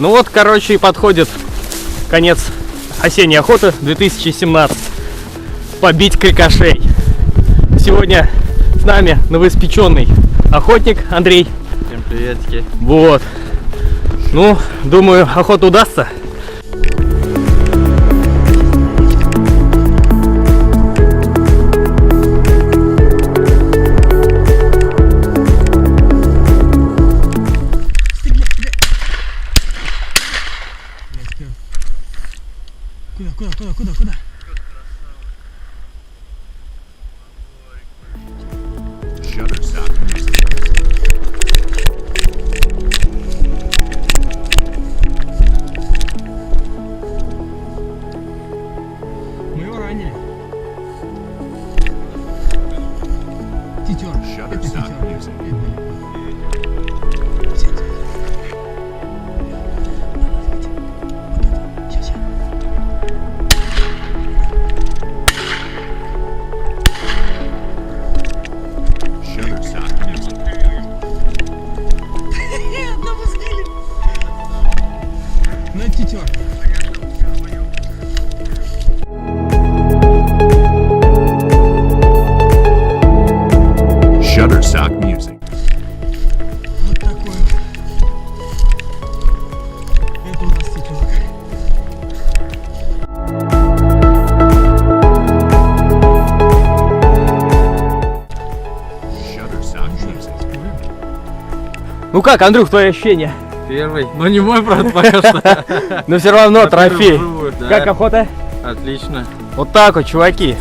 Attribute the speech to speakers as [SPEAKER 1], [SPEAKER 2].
[SPEAKER 1] Ну вот, короче, и подходит конец осенней охоты 2017. Побить крикошей. Сегодня с нами новоиспеченный охотник Андрей.
[SPEAKER 2] Всем приветики.
[SPEAKER 1] Вот. Ну, думаю, охота удастся.
[SPEAKER 3] Куда? Мы его ранили. Тетер. Это тетер. На тетер.
[SPEAKER 4] Shutterstock Music.
[SPEAKER 3] Вот такой вот. Это у нас тетер.
[SPEAKER 4] Shutterstock Music.
[SPEAKER 1] Ну как, Андрюх, твои ощущения?
[SPEAKER 2] Первый. Но не мой, правда, пока что.
[SPEAKER 1] Но все равно трофей.
[SPEAKER 2] Вживую, да.
[SPEAKER 1] Как охота?
[SPEAKER 2] Отлично.
[SPEAKER 1] Вот так вот, чуваки.